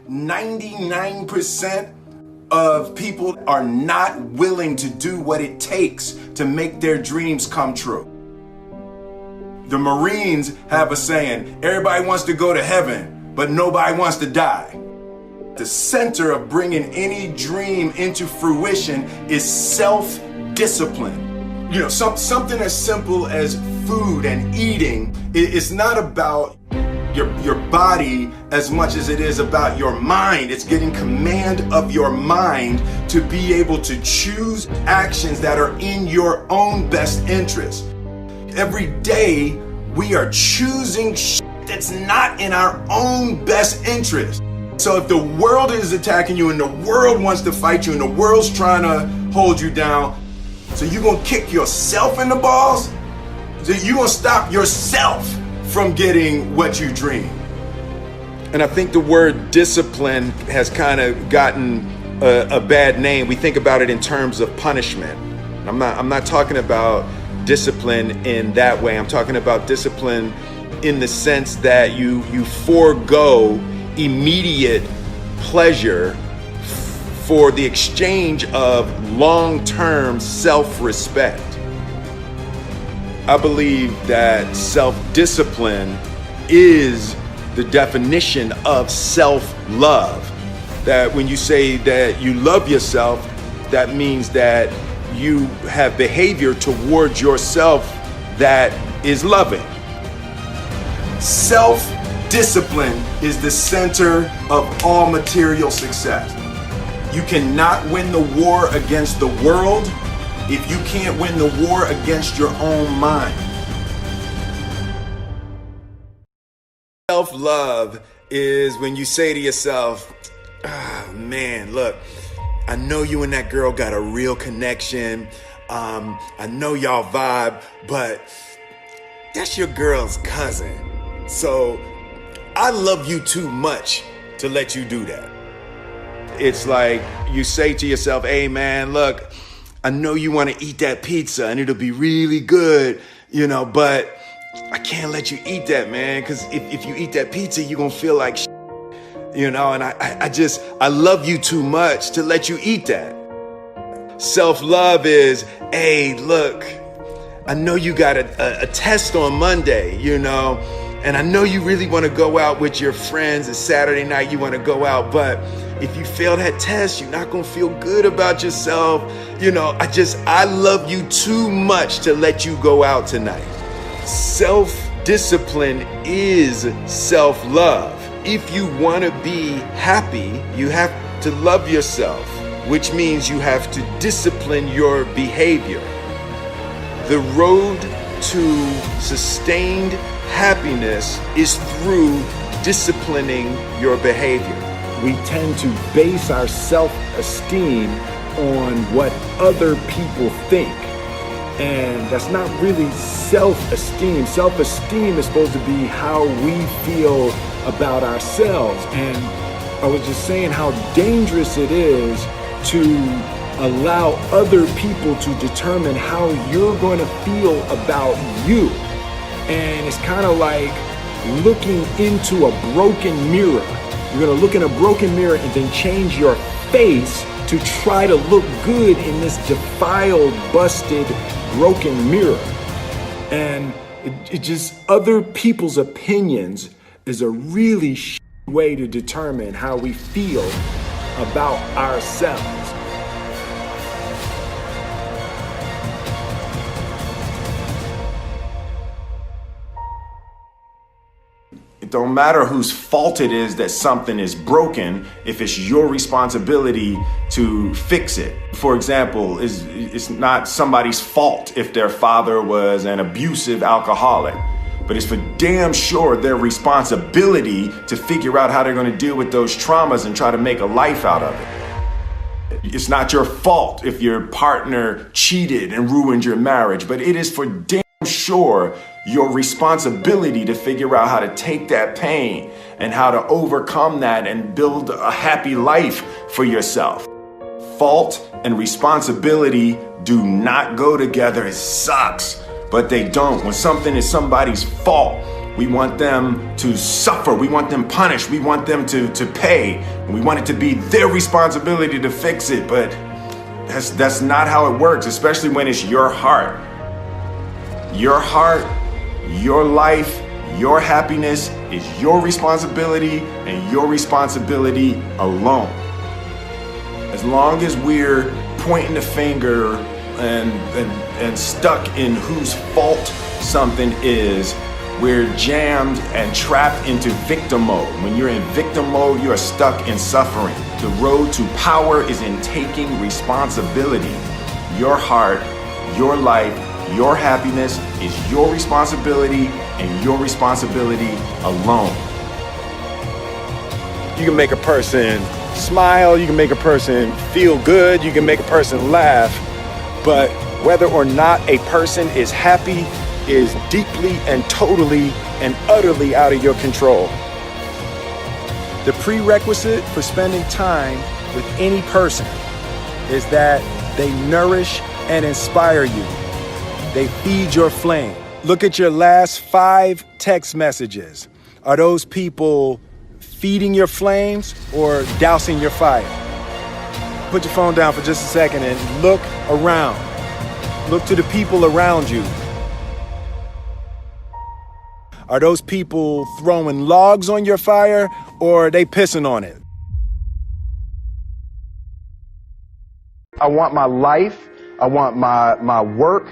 99% of people are not willing to do what it takes to make their dreams come true. The Marines have a saying, everybody wants to go to heaven, but nobody wants to die. The center of bringing any dream into fruition is self-discipline. You know, something as simple as food and eating. It's not about your body as much as it is about your mind. It's getting command of your mind to be able to choose actions that are in your own best interest. Every day we are choosing that's not in our own best interest. So if the world is attacking you and the world wants to fight you and the world's trying to hold you down, so you're gonna kick yourself in the balls? So you're gonna stop yourself from getting what you dream. And I think the word discipline has kind of gotten a bad name. We think about it in terms of punishment. I'm not talking about discipline in that way. I'm talking about discipline in the sense that you forego immediate pleasure for the exchange of long-term self-respect. I believe that self-discipline is the definition of self-love. That when you say that you love yourself, that means that you have behavior towards yourself that is loving. Self-discipline is the center of all material success. You cannot win the war against the world if you can't win the war against your own mind. Self-love is when you say to yourself, oh man, look, I know you and that girl got a real connection. I know y'all vibe, but that's your girl's cousin. So I love you too much to let you do that. It's like you say to yourself, hey man, look, I know you want to eat that pizza and it'll be really good, you know, but I can't let you eat that, man, because if you eat that pizza, you're going to feel like shit, you know, and I love you too much to let you eat that. Self-love is, hey, look, I know you got a test on Monday, you know, and I know you really want to go out with your friends. It's Saturday night, you want to go out, but if you fail that test, you're not going to feel good about yourself. You know, I love you too much to let you go out tonight. Self-discipline is self-love. If you want to be happy, you have to love yourself, which means you have to discipline your behavior. The road to sustained happiness is through disciplining your behavior. We tend to base our self-esteem on what other people think. And that's not really self-esteem. Self-esteem is supposed to be how we feel about ourselves. And I was just saying how dangerous it is to allow other people to determine how you're going to feel about you. And it's kind of like looking into a broken mirror. You're going to look in a broken mirror and then change your face to try to look good in this defiled, busted, broken mirror. And it just, other people's opinions is a really way to determine how we feel about ourselves. It don't matter whose fault it is that something is broken if it's your responsibility to fix it. For example, it's not somebody's fault if their father was an abusive alcoholic, but it's for damn sure their responsibility to figure out how they're going to deal with those traumas and try to make a life out of it. It's not your fault if your partner cheated and ruined your marriage, but it is for damn sure your responsibility to figure out how to take that pain and how to overcome that and build a happy life for yourself. Fault and responsibility do not go together. It sucks, but they don't. When something is somebody's fault, We want them to suffer. We want them punished. We want them to pay. And we want it to be their responsibility to fix it. But that's not how it works, especially when it's your heart. Your heart, your life, your happiness is your responsibility and your responsibility alone. As long as we're pointing the finger and stuck in whose fault something is, we're jammed and trapped into victim mode. When you're in victim mode, you are stuck in suffering. The road to power is in taking responsibility. Your heart, your life, your happiness is your responsibility and your responsibility alone. You can make a person smile, you can make a person feel good, you can make a person laugh, but whether or not a person is happy is deeply and totally and utterly out of your control. The prerequisite for spending time with any person is that they nourish and inspire you. They feed your flame. Look at your last 5 text messages. Are those people feeding your flames or dousing your fire? Put your phone down for just a second and look around. Look to the people around you. Are those people throwing logs on your fire or are they pissing on it? I want my life, I want my work,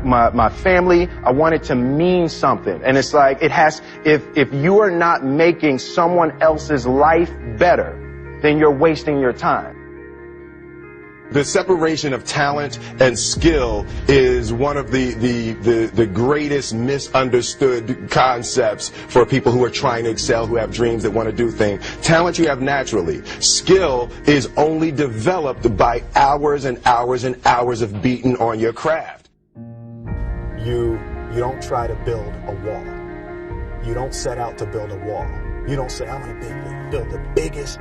my family, I want it to mean something. And it's like, if you are not making someone else's life better, then you're wasting your time. The separation of talent and skill is one of the greatest misunderstood concepts for people who are trying to excel, who have dreams, that want to do things. Talent you have naturally. Skill is only developed by hours and hours and hours of beating on your craft. You don't try to build a wall. You don't set out to build a wall. You don't say, I'm going to build the biggest,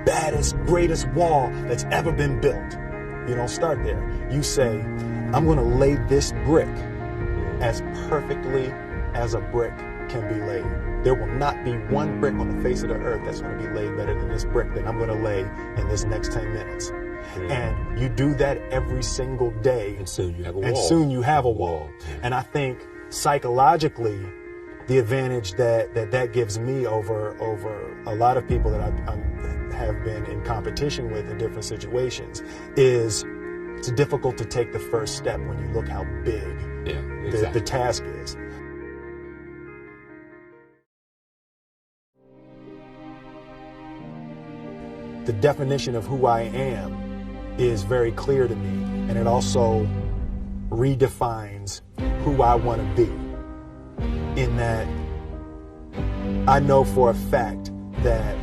baddest, greatest wall that's ever been built. You don't start there. You say, I'm going to lay this brick as perfectly as a brick can be laid. There will not be one brick on the face of the earth that's going to be laid better than this brick that I'm going to lay in this next 10 minutes. And you do that every single day. And soon you have a wall. And soon you have a wall. And I think psychologically, the advantage that gives me over a lot of people that I have been in competition with in different situations is it's difficult to take the first step when you look how big the task is. The definition of who I am is very clear to me, and it also redefines who I want to be, in that I know for a fact that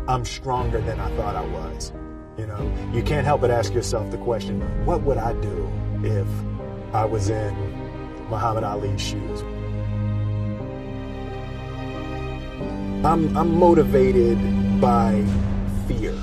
I'm stronger than I thought I was. You know, you can't help but ask yourself the question, what would I do if I was in Muhammad Ali's shoes? I'm motivated by fear.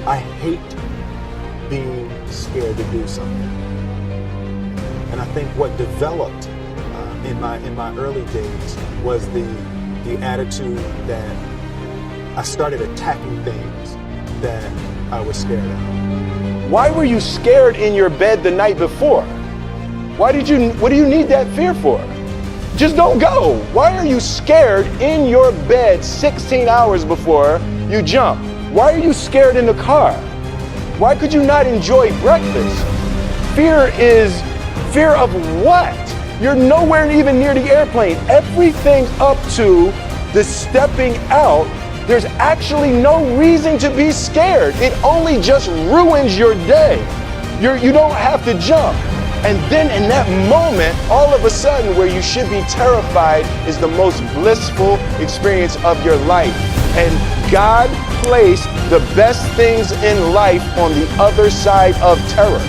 I hate being scared to do something. And I think what developed in my early days was the attitude that I started attacking things that I was scared of. Why were you scared in your bed the night before? What do you need that fear for? Just don't go. Why are you scared in your bed 16 hours before you jump? Why are you scared in the car? Why could you not enjoy breakfast? Fear of what? You're nowhere even near the airplane. Everything up to the stepping out, there's actually no reason to be scared. It only just ruins your day. You don't have to jump. And then in that moment, all of a sudden, where you should be terrified is the most blissful experience of your life. And God placed the best things in life on the other side of terror.